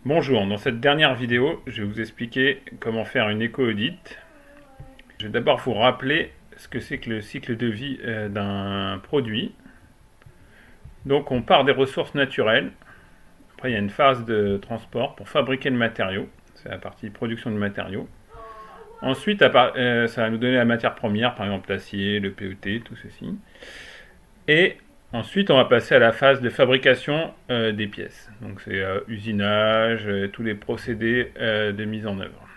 Bonjour, dans cette dernière vidéo, je vais vous expliquer comment faire une éco-audit. Je vais d'abord vous rappeler ce que c'est que le cycle de vie d'un produit. Donc on part des ressources naturelles, après il y a une phase de transport pour fabriquer le matériau, c'est la partie production du matériau. Ensuite, ça va nous donner la matière première, par exemple l'acier, le PET, tout ceci. Et ensuite, on va passer à la phase de fabrication des pièces. Donc c'est usinage, tous les procédés de mise en œuvre.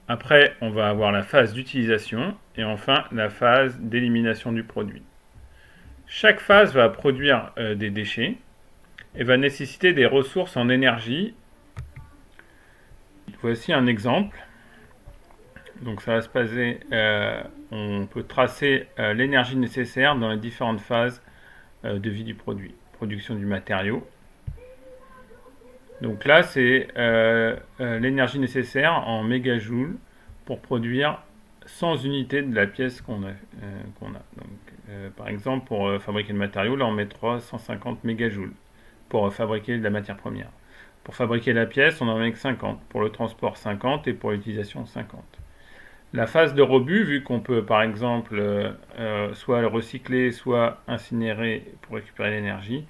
Après, on va avoir la phase d'utilisation et enfin la phase d'élimination du produit. Chaque phase va produire des déchets et va nécessiter des ressources en énergie. Voici un exemple. Donc ça va se passer, on peut tracer l'énergie nécessaire dans les différentes phases de vie du produit. Production du matériau. Donc là, c'est l'énergie nécessaire en mégajoules pour produire 100 unités de la pièce qu'on a. Donc, par exemple, pour fabriquer le matériau, là on met 350 mégajoules pour fabriquer de la matière première. Pour fabriquer la pièce, on en met que 50. Pour le transport, 50 et pour l'utilisation, 50. La phase de rebut, vu qu'on peut par exemple soit le recycler, soit incinérer pour récupérer l'énergie,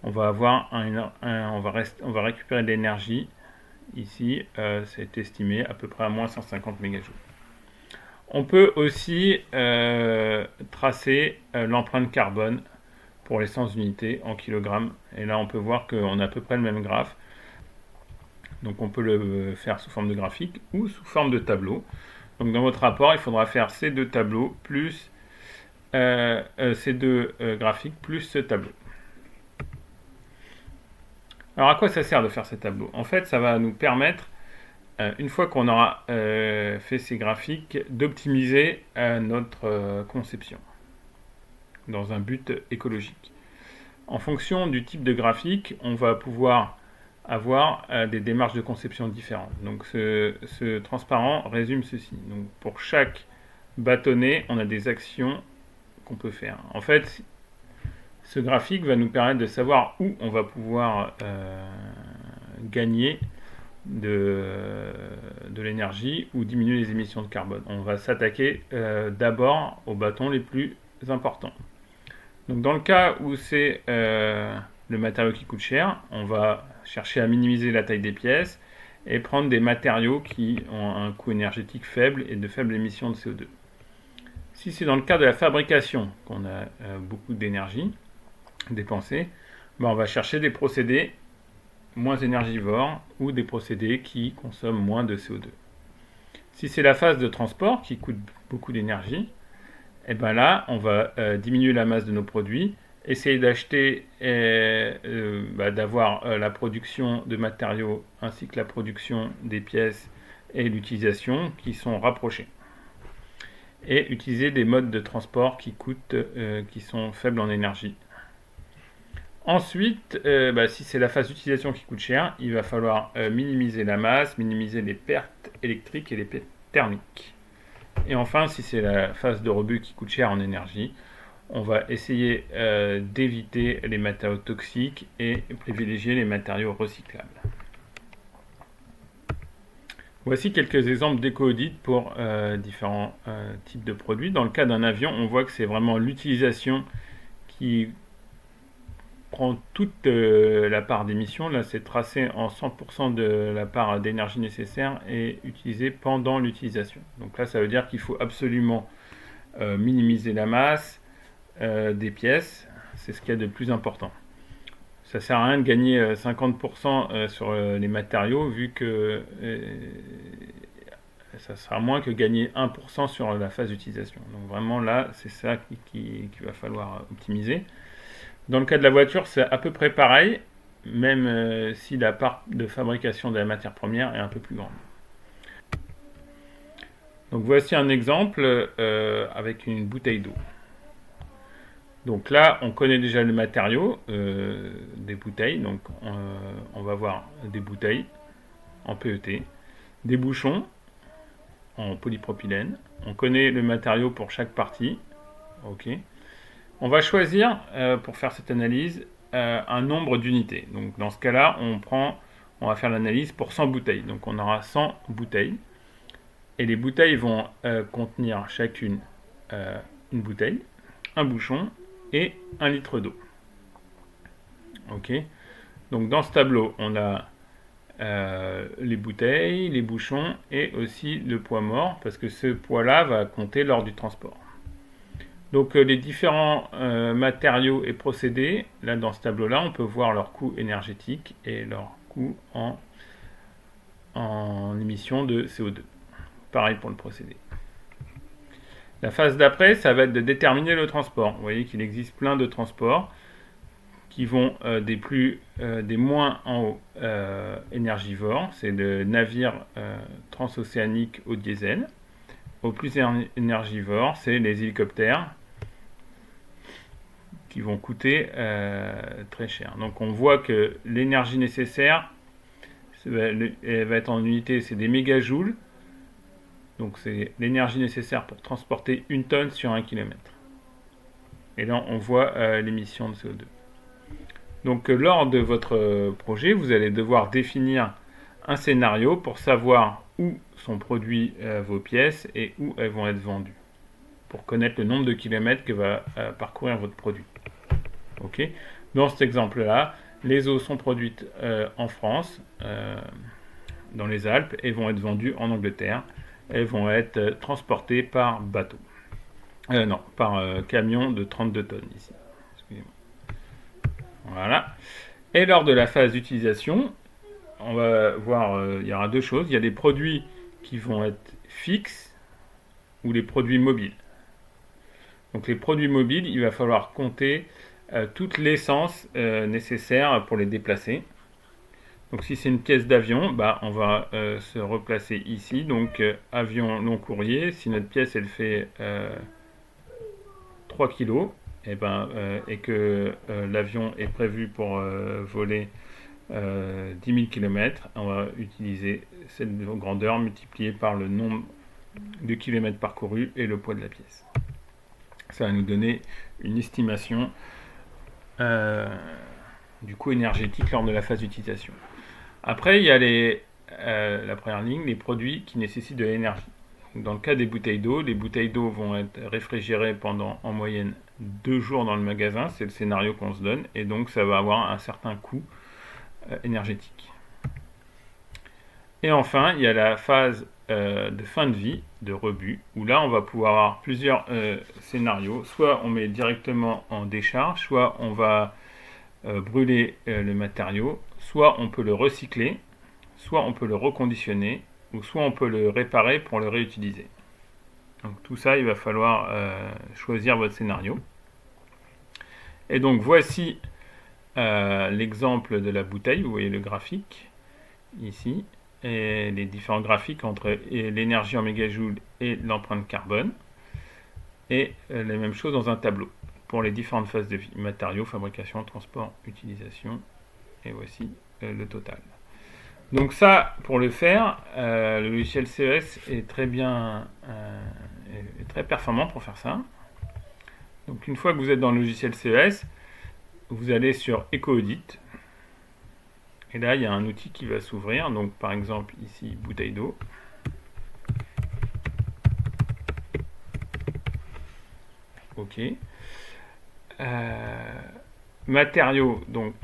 on va avoir on va récupérer de l'énergie. Ici, c'est estimé à peu près à moins 150 mégajoules. On peut aussi tracer l'empreinte carbone pour les 100 unités en kilogrammes. Et là, on peut voir qu'on a à peu près le même graphe. Donc on peut le faire sous forme de graphique ou sous forme de tableau. Donc dans votre rapport, il faudra faire ces deux tableaux plus ces deux graphiques plus ce tableau. Alors à quoi ça sert de faire ces tableaux? En fait, ça va nous permettre, une fois qu'on aura fait ces graphiques, d'optimiser notre conception dans un but écologique. En fonction du type de graphique, on va pouvoir avoir des démarches de conception différentes. Donc ce transparent résume ceci. Donc pour chaque bâtonnet, on a des actions qu'on peut faire. En fait, ce graphique va nous permettre de savoir où on va pouvoir gagner de l'énergie ou diminuer les émissions de carbone. On va s'attaquer d'abord aux bâtons les plus importants. Donc dans le cas où c'est le matériau qui coûte cher, on va chercher à minimiser la taille des pièces et prendre des matériaux qui ont un coût énergétique faible et de faibles émissions de CO2. Si c'est dans le cas de la fabrication qu'on a beaucoup d'énergie dépensée, ben on va chercher des procédés moins énergivores ou des procédés qui consomment moins de CO2. Si c'est la phase de transport qui coûte beaucoup d'énergie, et ben là, on va diminuer la masse de nos produits, essayer d'acheter, d'avoir la production de matériaux ainsi que la production des pièces et l'utilisation qui sont rapprochés. Et utiliser des modes de transport qui sont faibles en énergie. Ensuite, si c'est la phase d'utilisation qui coûte cher, il va falloir minimiser la masse, minimiser les pertes électriques et les pertes thermiques. Et enfin, si c'est la phase de rebut qui coûte cher en énergie, on va essayer d'éviter les matériaux toxiques et privilégier les matériaux recyclables. Voici quelques exemples d'éco-audit pour différents types de produits. Dans le cas d'un avion, on voit que c'est vraiment l'utilisation qui prend toute la part d'émission. Là, c'est tracé en 100% de la part d'énergie nécessaire et utilisée pendant l'utilisation. Donc là, ça veut dire qu'il faut absolument minimiser la masse des pièces. C'est ce qu'il y a de plus important. Ça ne sert à rien de gagner 50% sur les matériaux, vu que ça sera moins que gagner 1% sur la phase d'utilisation. Donc vraiment là, c'est ça qu'il va falloir optimiser. Dans le cas de la voiture, c'est à peu près pareil, même si la part de fabrication de la matière première est un peu plus grande. Donc voici un exemple avec une bouteille d'eau. Donc là, on connaît déjà le matériau des bouteilles. Donc on va voir des bouteilles en PET, des bouchons en polypropylène. On connaît le matériau pour chaque partie. Ok. On va choisir, pour faire cette analyse, un nombre d'unités. Donc dans ce cas-là, on va faire l'analyse pour 100 bouteilles. Donc on aura 100 bouteilles. Et les bouteilles vont contenir chacune une bouteille, un bouchon et 1 litre d'eau. Ok. Donc dans ce tableau, on a les bouteilles, les bouchons et aussi le poids mort, parce que ce poids-là va compter lors du transport. Donc les différents matériaux et procédés, là dans ce tableau-là, on peut voir leur coût énergétique et leur coût en émission de CO2. Pareil pour le procédé. La phase d'après, ça va être de déterminer le transport. Vous voyez qu'il existe plein de transports qui vont des moins en haut énergivores, c'est le navire transocéanique au diesel. Au plus énergivore, c'est les hélicoptères qui vont coûter très cher. Donc on voit que l'énergie nécessaire, elle va être en unité, c'est des mégajoules. Donc c'est l'énergie nécessaire pour transporter 1 tonne sur 1 km. Et là on voit l'émission de CO2. Donc lors de votre projet, vous allez devoir définir un scénario pour savoir où sont produits vos pièces et où elles vont être vendues, pour connaître le nombre de kilomètres que va parcourir votre produit. Okay. Dans cet exemple-là, les eaux sont produites en France, dans les Alpes, et vont être vendues en Angleterre. Elles vont être transportées par bateau. Par camion de 32 tonnes ici. Excusez-moi. Voilà. Et lors de la phase d'utilisation, on va voir, il y aura deux choses. Il y a des produits qui vont être fixes ou les produits mobiles. Donc les produits mobiles, il va falloir compter toute l'essence nécessaire pour les déplacer. Donc si c'est une pièce d'avion, on va se replacer ici. Donc avion long courrier, si notre pièce elle fait 3 kg, et que l'avion est prévu pour voler 10 000 km, on va utiliser cette grandeur multipliée par le nombre de kilomètres parcourus et le poids de la pièce. Ça va nous donner une estimation du coût énergétique lors de la phase d'utilisation. Après, il y a la première ligne, les produits qui nécessitent de l'énergie. Dans le cas des bouteilles d'eau, les bouteilles d'eau vont être réfrigérées pendant en moyenne 2 jours dans le magasin, c'est le scénario qu'on se donne, et donc ça va avoir un certain coût énergétique. Et enfin, il y a la phase de fin de vie, de rebut, où là on va pouvoir avoir plusieurs scénarios. Soit on met directement en décharge, soit on va brûler le matériau, soit on peut le recycler, soit on peut le reconditionner, ou soit on peut le réparer pour le réutiliser. Donc tout ça, il va falloir choisir votre scénario. Et donc voici l'exemple de la bouteille, vous voyez le graphique ici, et les différents graphiques entre l'énergie en mégajoules et l'empreinte carbone, et la même chose dans un tableau pour les différentes phases de vie, matériaux, fabrication, transport, utilisation, et voici le total. Donc ça, pour le faire, le logiciel CES est très bien, est très performant pour faire ça. Donc une fois que vous êtes dans le logiciel CES, vous allez sur EcoAudit. Et là, il y a un outil qui va s'ouvrir. Donc par exemple, ici, bouteille d'eau. OK. Matériaux, donc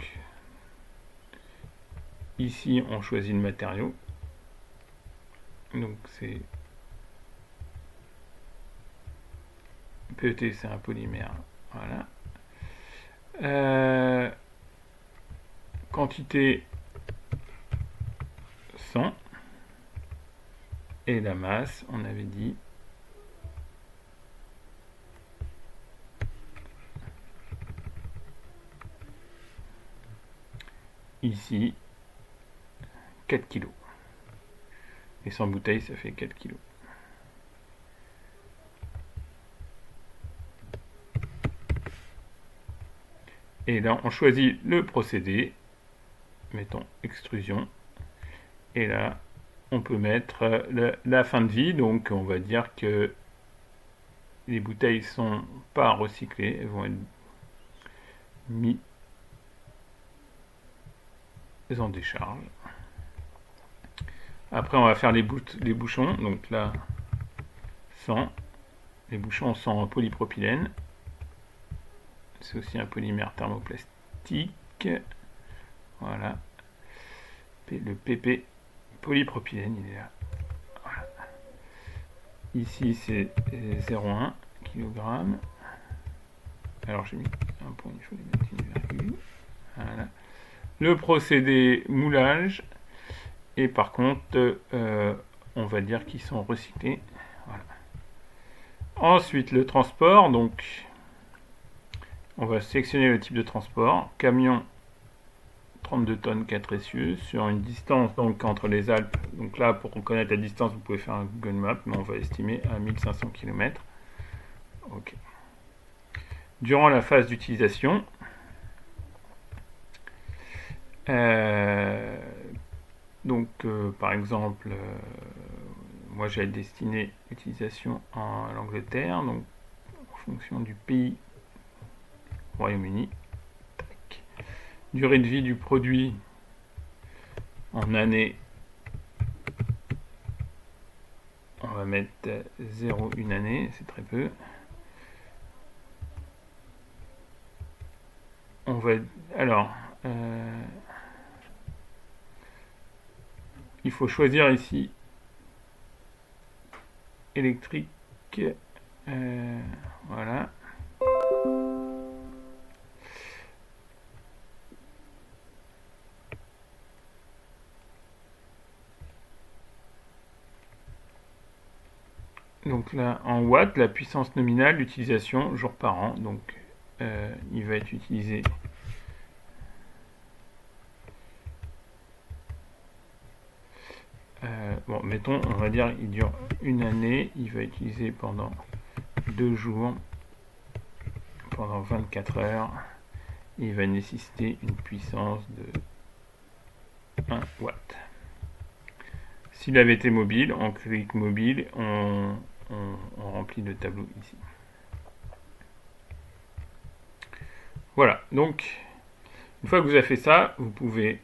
ici on choisit le matériau, donc c'est PET, c'est un polymère, voilà. Quantité 100 et la masse, on avait dit ici 4 kg. Et 100 bouteilles, ça fait 4 kg. Et là, on choisit le procédé. Mettons extrusion. Et là, on peut mettre la fin de vie. Donc, on va dire que les bouteilles sont pas recyclées. Elles vont être mises en décharge. Après, on va faire les bouchons. Donc là, sans. Les bouchons sans polypropylène. C'est aussi un polymère thermoplastique. Voilà. Le PP polypropylène, il est là. Voilà. Ici, c'est 0,1 kg. Alors, j'ai mis un point, il faut les mettre une virgule. Voilà. Le procédé moulage. Et par contre, on va dire qu'ils sont recyclés. Voilà. Ensuite, le transport. Donc, on va sélectionner le type de transport. Camion 32 tonnes 4 essieux sur une distance donc entre les Alpes. Donc là, pour connaître la distance, vous pouvez faire un Google Maps, mais on va estimer à 1500 km. Ok. Durant la phase d'utilisation, par exemple, moi j'ai destiné l'utilisation en l'Angleterre, donc en fonction du pays, Royaume-Uni. Durée de vie du produit en années, on va mettre 0,1 année, c'est très peu. On va, alors, il faut choisir ici électrique, voilà. Donc là, en watts, la puissance nominale d'utilisation jour par an. Donc, il va être utilisé. Bon, mettons, on va dire, il dure une année. Il va être utilisé pendant 2 jours, pendant 24 heures. Il va nécessiter une puissance de 1 watt. S'il avait été mobile, en clic mobile, on remplit le tableau ici. Voilà, donc une fois que vous avez fait ça, vous pouvez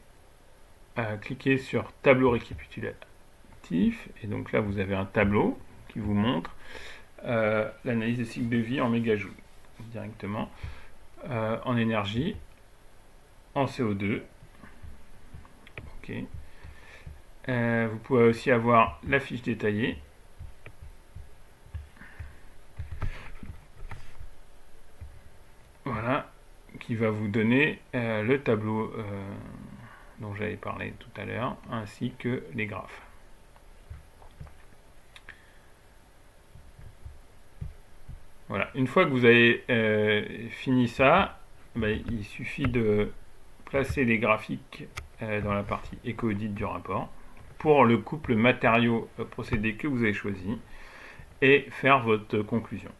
cliquer sur tableau récapitulatif, et donc là vous avez un tableau qui vous montre l'analyse des cycles de vie en mégajoules directement, en énergie, en CO2. Ok. Vous pouvez aussi avoir la fiche détaillée. Voilà, qui va vous donner le tableau dont j'avais parlé tout à l'heure, ainsi que les graphes. Voilà, une fois que vous avez fini ça, il suffit de placer les graphiques dans la partie éco-audit du rapport pour le couple matériaux-procédés que vous avez choisi et faire votre conclusion.